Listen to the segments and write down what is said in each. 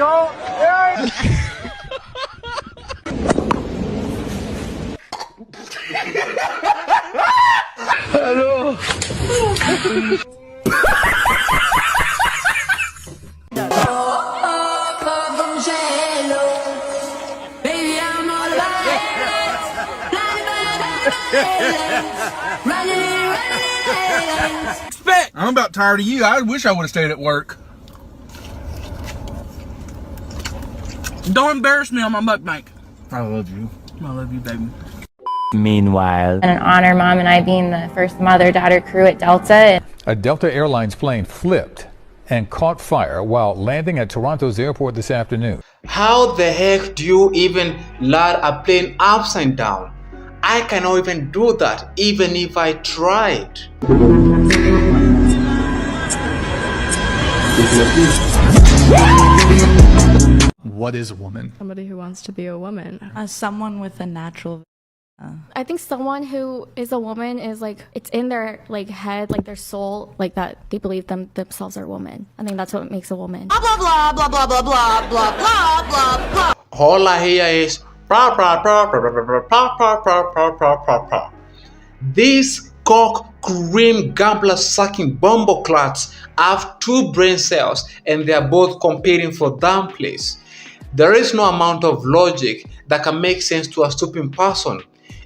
go. Yeah. Hello. I'm about tired of you. I wish I would have stayed at work. Don't embarrass me on my mukbang. I love you. I love you, baby. Meanwhile, and honor Mom and I being the first mother-daughter crew at Delta. A Delta Airlines plane flipped and caught fire while landing at Toronto's airport this afternoon. How the heck do you even land a plane upside down? I cannot even do that, even if I tried. What is a woman? Somebody who wants to be a woman. Someone with a natural. I think someone who is a woman is like, it's in their like head, like their soul, like that they believe themselves are a woman. I think that's what makes a woman. Blah blah blah blah blah blah blah blah blah blah blah. All I hear is pra pra pra pra pra pra pra pra pra pra pra pra. These cock cream gambler sucking bumbleclats have two brain cells and they are both competing for damn place. There is no amount of logic that can make sense to a stupid person.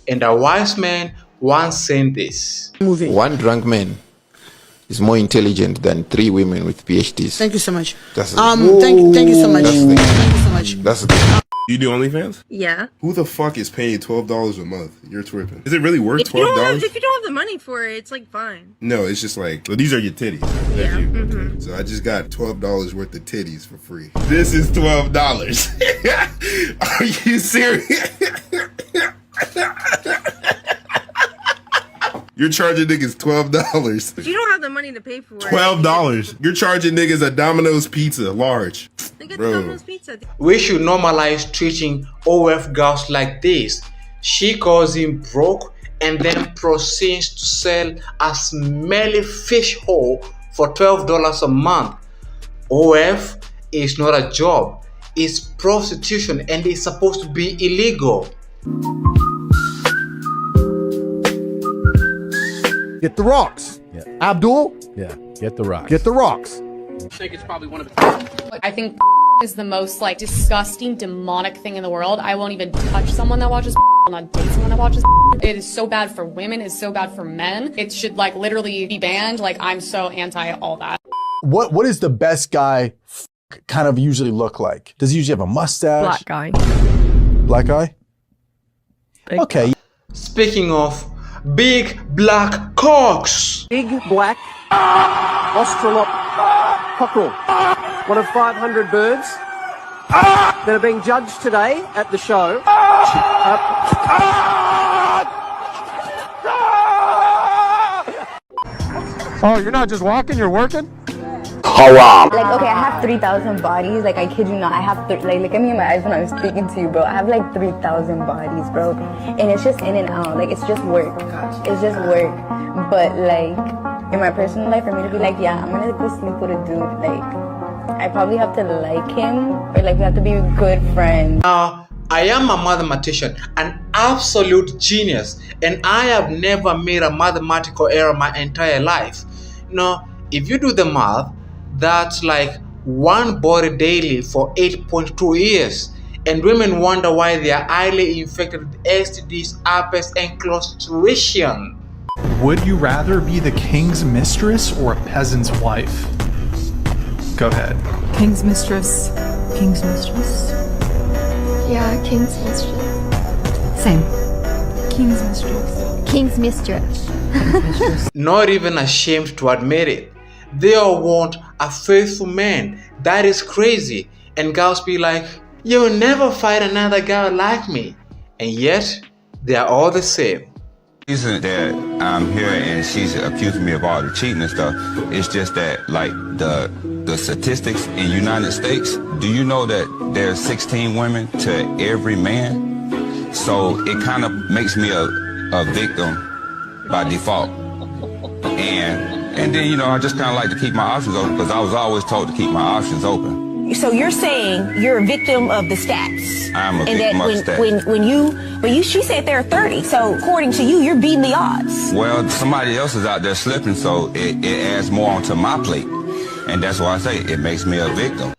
And a wise man once said this. One drunk man is more intelligent than 3 women with PhDs. Thank you so much. That's thank you so much. Thank you so much. That's the thing. You do OnlyFans? Yeah. Who the fuck is paying $12 a month? You're tripping. Is it really worth $12? If you don't have the money for it, it's like fine. No, it's just like, well, these are your titties. Yeah. Okay. So I just got $12 worth of titties for free. This is $12. Are you serious? You're charging niggas $12. But you don't have the money to pay for it. $12. You're charging niggas a Domino's pizza, large. Domino's pizza. We should normalize treating OF girls like this. She calls him broke and then proceeds to sell a smelly fish hole for $12 a month. OF is not a job. It's prostitution and it's supposed to be illegal. Get the rocks. Yeah. Abdul? Yeah, get the rocks. Get the rocks. I think it's probably one of I think is the most like disgusting, demonic thing in the world. I won't even touch someone that watches. I'll not date someone that watches. It is so bad for women. It's so bad for men. It should like literally be banned. Like I'm so anti all that. What is the best guy kind of usually look like? Does he usually have a mustache? Black guy. Black guy? Big okay. Speaking of big black cocks. Big black Australop cockerel. One of 500 birds that are being judged today at the show. Oh, you're not just walking, you're working? Like, okay, I have 3,000 bodies. Like, I kid you not. I have, like, look at me in my eyes when I'm speaking to you, bro. I have, like, 3,000 bodies, bro. And it's just in and out. Like, it's just work. It's just work. But, like, in my personal life, for me to be like, yeah, I'm gonna go sleep with a dude, like, I probably have to like him, or, like, we have to be good friends. I am a mathematician, an absolute genius, and I have never made a mathematical error my entire life. Now, if you do the math, that's like one body daily for 8.2 years. And women wonder why they are highly infected with STDs, herpes, and clostridium. Would you rather be the king's mistress or a peasant's wife? Go ahead. King's mistress. King's mistress. Yeah, king's mistress. Same. King's mistress. King's mistress. Not even ashamed to admit it. They all want a faithful man. That is crazy. And girls be like, you'll never find another girl like me. And yet, they are all the same. The reason that I'm here and she's accusing me of all the cheating and stuff, it's just that, like, the statistics in United States, do you know that there's 16 women to every man? So it kind of makes me a victim by default. And then, you know, I just kind of like to keep my options open because I was always told to keep my options open. So you're saying you're a victim of the stats. I'm a and victim that of stats. when you, she said there are 30. So according to you, you're beating the odds. Well, somebody else is out there slipping, so it adds more onto my plate. And that's why I say it makes me a victim.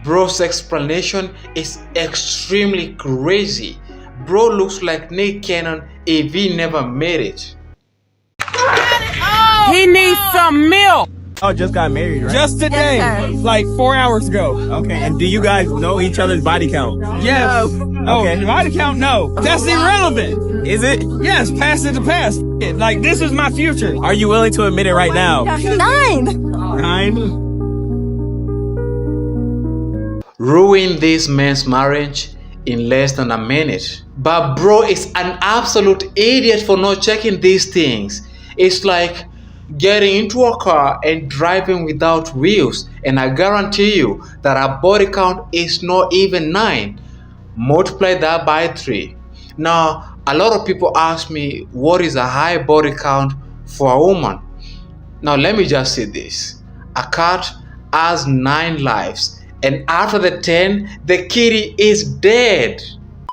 Bro's explanation is extremely crazy. Bro looks like Nick Cannon if he never made it. He needs some milk. Oh, just got married, right? Just today, like 4 hours ago. Okay, and do you guys know each other's body count? Yes. No. Okay. Body count, no. That's irrelevant. Is it? Yes, past is the past. Like, this is my future. Are you willing to admit it right now? 9. 9? Ruin this man's marriage in less than a minute. But bro is an absolute idiot for not checking these things. It's like getting into a car and driving without wheels, and I guarantee you that our body count is not even 9. Multiply that by 3. Now, a lot of people ask me, what is a high body count for a woman? Now, let me just say this. A cat has 9 lives, and after the 10, the kitty is dead.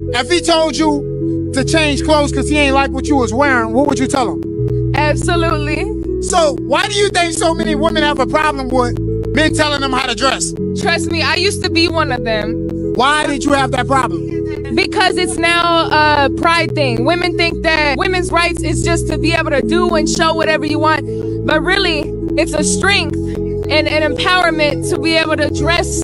If he told you to change clothes because he ain't like what you was wearing, what would you tell him? Absolutely. So why do you think so many women have a problem with men telling them how to dress? Trust me, I used to be one of them. Why did you have that problem? Because it's now a pride thing. Women think that women's rights is just to be able to do and show whatever you want. But really, it's a strength and an empowerment to be able to dress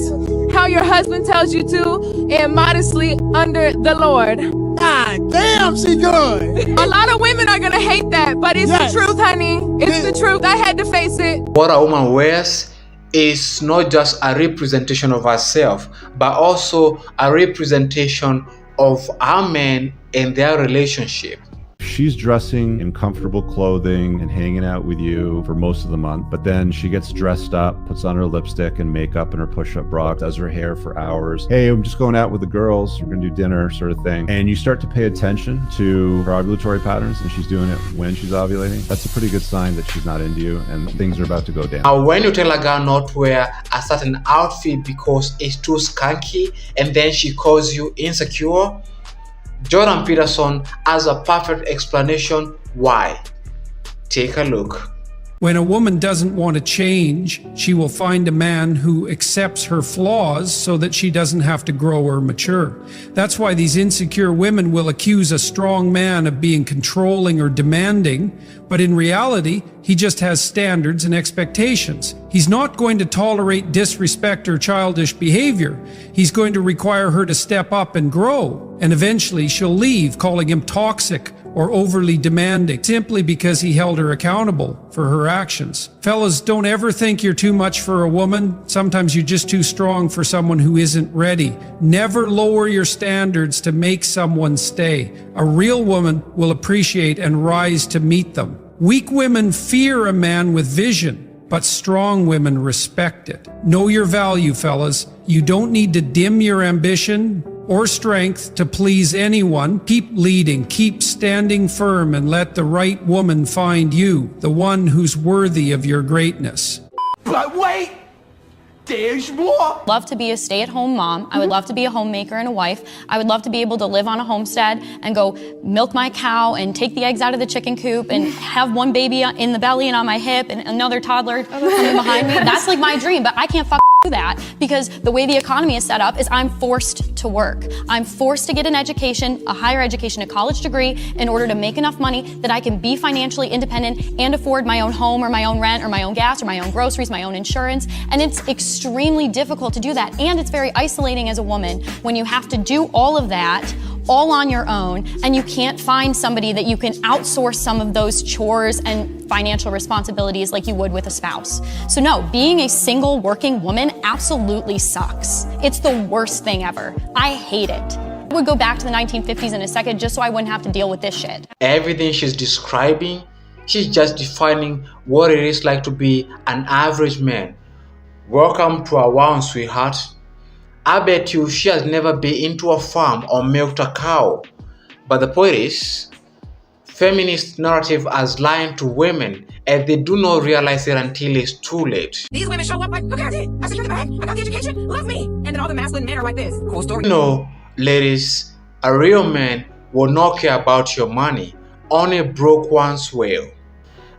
how your husband tells you to and modestly under the Lord. God damn, she good. A lot of women are gonna hate that, but it's the truth, honey. It's the truth. I had to face it. What a woman wears is not just a representation of herself, but also a representation of our men and their relationship. She's dressing in comfortable clothing and hanging out with you for most of the month, but then she gets dressed up, puts on her lipstick and makeup and her push-up bra, does her hair for hours. Hey, I'm just going out with the girls, we're gonna do dinner, sort of thing. And you start to pay attention to her ovulatory patterns, and she's doing it when she's ovulating. That's a pretty good sign that she's not into you and things are about to go down. Now, when you tell a girl not to wear a certain outfit because it's too skanky and then she calls you insecure, Jordan Peterson has a perfect explanation why. Take a look. When a woman doesn't want to change, she will find a man who accepts her flaws so that she doesn't have to grow or mature. That's why these insecure women will accuse a strong man of being controlling or demanding, but in reality, he just has standards and expectations. He's not going to tolerate disrespect or childish behavior. He's going to require her to step up and grow, and eventually she'll leave, calling him toxic or overly demanding, simply because he held her accountable for her actions. Fellas, don't ever think you're too much for a woman. Sometimes you're just too strong for someone who isn't ready. Never lower your standards to make someone stay. A real woman will appreciate and rise to meet them. Weak women fear a man with vision, but strong women respect it. Know your value, fellas. You don't need to dim your ambition or strength to please anyone. Keep leading, keep standing firm, and let the right woman find you, the one who's worthy of your greatness. But wait, there's more. Love to be a stay-at-home mom. I would love to be a homemaker and a wife. I would love to be able to live on a homestead and go milk my cow and take the eggs out of the chicken coop and have one baby in the belly and on my hip and another toddler coming behind me. That's like my dream, but I can't do that because the way the economy is set up is I'm forced to work. I'm forced to get an education, a higher education, a college degree in order to make enough money that I can be financially independent and afford my own home or my own rent or my own gas or my own groceries, my own insurance. And it's extremely difficult to do that. And it's very isolating as a woman when you have to do all of that all on your own, and you can't find somebody that you can outsource some of those chores and financial responsibilities like you would with a spouse. So no, being a single working woman absolutely sucks. It's the worst thing ever. I hate it. I would go back to the 1950s in a second just so I wouldn't have to deal with this shit. Everything she's describing, she's just defining what it is like to be an average man. Welcome to our world, sweetheart. I bet you she has never been into a farm or milked a cow. But the point is, feminist narrative has lied to women and they do not realize it until it's too late. These women show up like, look at it. I secured the bag. I got the education. Love me. And then all the masculine men are like this. Cool story. No, ladies, a real man will not care about your money. Only broke ones will.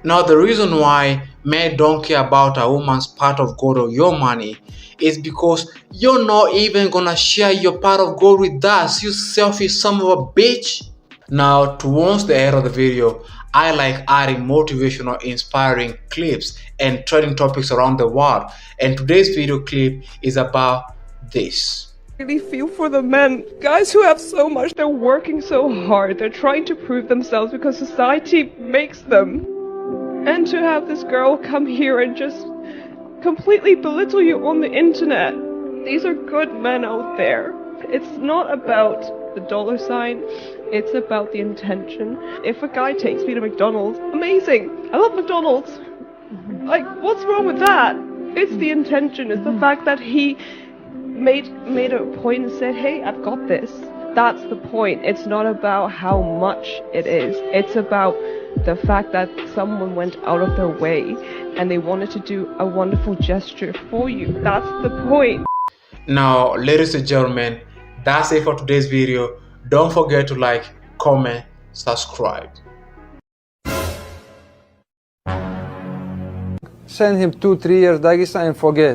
Now, the reason why men don't care about a woman's part of gold or your money is because you're not even gonna share your part of gold with us, you selfish son of a bitch. Now, towards the end of the video, I like adding motivational, inspiring clips and trending topics around the world. And today's video clip is about this. I really feel for the men, guys who have so much, they're working so hard, they're trying to prove themselves because society makes them. And to have this girl come here and just completely belittle you on the internet. These are good men out there. It's not about the dollar sign, it's about the intention. If a guy takes me to McDonald's, amazing, I love McDonald's. Like, what's wrong with that? It's the intention, it's the fact that he made a point and said, hey, I've got this. That's the point. It's not about how much it is. It's about the fact that someone went out of their way and they wanted to do a wonderful gesture for you. That's the point. Now, ladies and gentlemen, that's it for today's video. Don't forget to like, comment, subscribe. Send him 2-3 years Dagestan and forget.